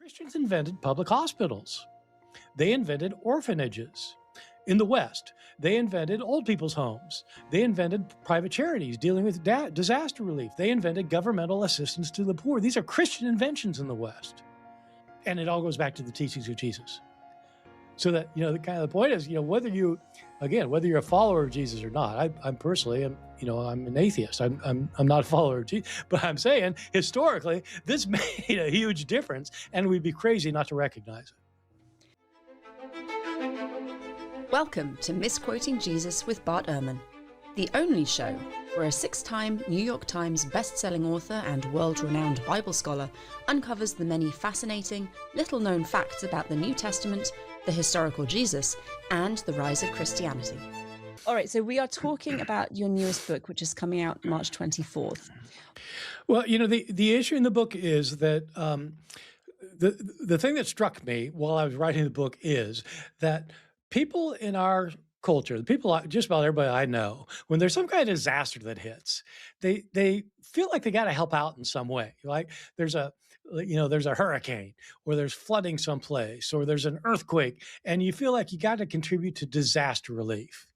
Christians invented public hospitals. They invented orphanages. In the West, they invented old people's homes. They invented private charities dealing with disaster relief. They invented governmental assistance to the poor. These are Christian inventions in the West. And it all goes back to the teachings of Jesus. So that, the point is, whether you're a follower of Jesus or not, I'm personally, I'm an atheist. I'm not a follower of Jesus, but I'm saying historically, this made a huge difference and we'd be crazy not to recognize it. Welcome to Misquoting Jesus with Bart Ehrman, the only show where a 6-time New York Times best-selling author and world-renowned Bible scholar uncovers the many fascinating, little-known facts about the New Testament, the historical Jesus, and the rise of Christianity. All right, so we are talking about your newest book, which is coming out March 24th. Well, the issue in the book is that the thing that struck me while I was writing the book is that people in our culture, the people, just about everybody I know, when there's some kind of disaster that hits, they feel like they got to help out in some way. Like there's a hurricane, or there's flooding someplace, or there's an earthquake, and you feel like you got to contribute to disaster relief.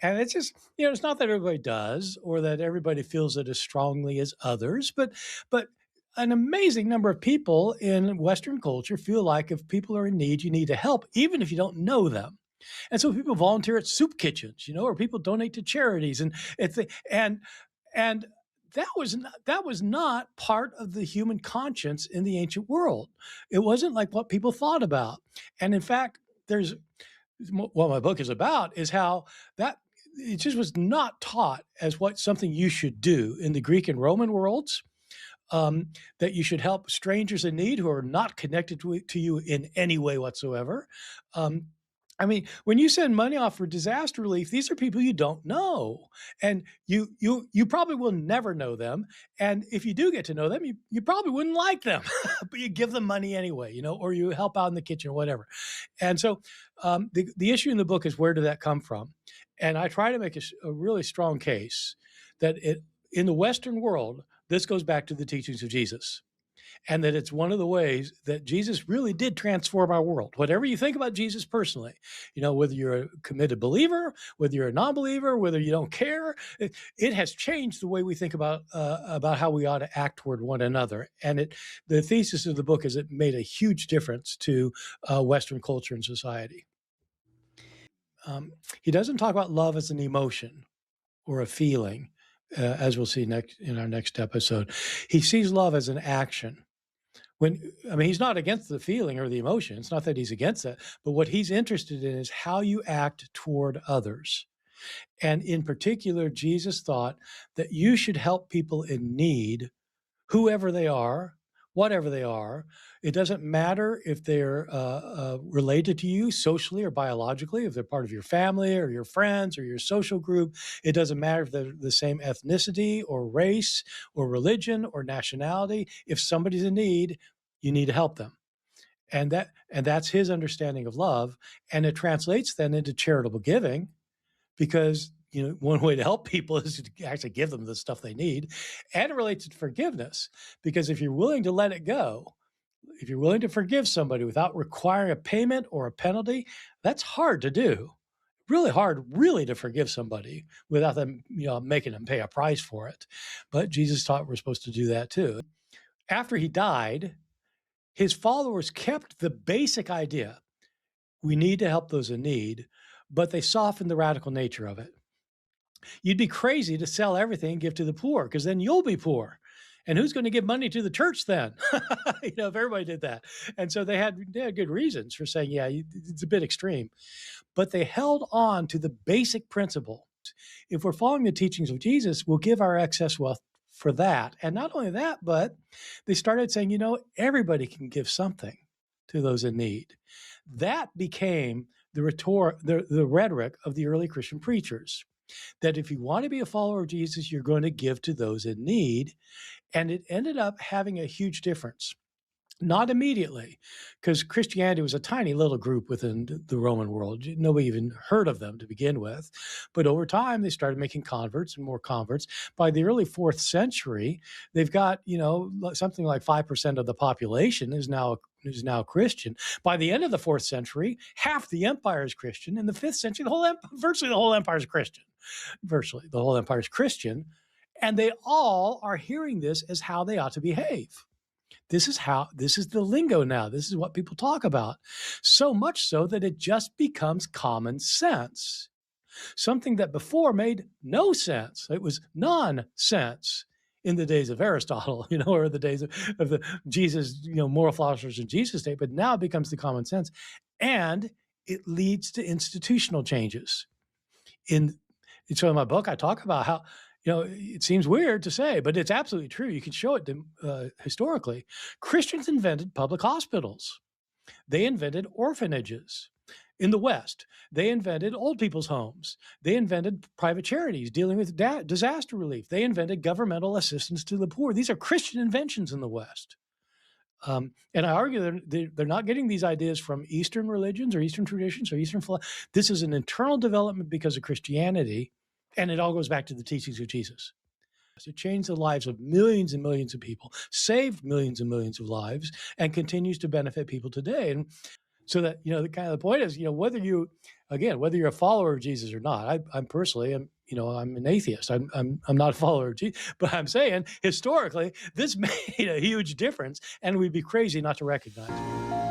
And it's just, it's not that everybody does, or that everybody feels it as strongly as others, but an amazing number of people in Western culture feel like if people are in need, you need to help, even if you don't know them. And so people volunteer at soup kitchens, or people donate to charities, and that was not part of the human conscience in the ancient world. It wasn't like what people thought about. And in fact, what my book is about is how that it just was not taught as something you should do in the Greek and Roman worlds. That you should help strangers in need who are not connected to you in any way whatsoever. When you send money off for disaster relief, these are people you don't know, and you probably will never know them. And if you do get to know them, you probably wouldn't like them, but you give them money anyway, or you help out in the kitchen or whatever. And so the issue in the book is, where did that come from? And I try to make a really strong case that in the Western world, this goes back to the teachings of Jesus. And that it's one of the ways that Jesus really did transform our world. Whatever you think about Jesus personally, whether you're a committed believer, whether you're a non-believer, whether you don't care, it has changed the way we think about how we ought to act toward one another. And the thesis of the book is it made a huge difference to Western culture and society. He doesn't talk about love as an emotion or a feeling, as we'll see in our next episode. He sees love as an action. He's not against the feeling or the emotion. It's not that he's against that, but what he's interested in is how you act toward others. And in particular, Jesus thought that you should help people in need, whoever they are, whatever they are. It doesn't matter if they're related to you socially or biologically, if they're part of your family or your friends or your social group. It doesn't matter if they're the same ethnicity or race or religion or nationality. If somebody's in need, you need to help them. And that's his understanding of love. And it translates then into charitable giving, because one way to help people is to actually give them the stuff they need. And it relates to forgiveness, because if you're willing to let it go, if you're willing to forgive somebody without requiring a payment or a penalty, that's hard to do. Really hard, really, to forgive somebody without them, making them pay a price for it. But Jesus taught we're supposed to do that too. After he died, his followers kept the basic idea. We need to help those in need, but they softened the radical nature of it. You'd be crazy to sell everything and give to the poor, because then you'll be poor. And who's going to give money to the church then? If everybody did that. And so they had good reasons for saying, it's a bit extreme. But they held on to the basic principle. If we're following the teachings of Jesus, we'll give our excess wealth for that. And not only that, but they started saying, everybody can give something to those in need. That became the rhetoric of the early Christian preachers. That if you want to be a follower of Jesus, you're going to give to those in need. And it ended up having a huge difference. Not immediately, because Christianity was a tiny little group within the Roman world. Nobody even heard of them to begin with. But over time, they started making converts and more converts. By the early 4th century, they've got, something like 5% of the population is now Christian. By the end of the 4th century, half the empire is Christian. In the 5th century, virtually the whole empire is Christian. Virtually the whole empire is Christian. And they all are hearing this as how they ought to behave. This is the lingo now. This is what people talk about. So much so that it just becomes common sense. Something that before made no sense. It was nonsense in the days of Aristotle, or the days of the Jesus, moral philosophers in Jesus' day, but now it becomes the common sense. And it leads to institutional changes. So in my book, I talk about how, it seems weird to say, but it's absolutely true. You can show it historically. Christians invented public hospitals. They invented orphanages in the West. They invented old people's homes. They invented private charities dealing with disaster relief. They invented governmental assistance to the poor. These are Christian inventions in the West. And I argue they're not getting these ideas from Eastern religions or Eastern traditions or Eastern philosophy. This is an internal development because of Christianity. And it all goes back to the teachings of Jesus. It changed the lives of millions and millions of people, saved millions and millions of lives, and continues to benefit people today. And so that, the point is, whether you're a follower of Jesus or not, I'm personally, I'm an atheist. I'm not a follower of Jesus, but I'm saying historically, this made a huge difference, and we'd be crazy not to recognize it.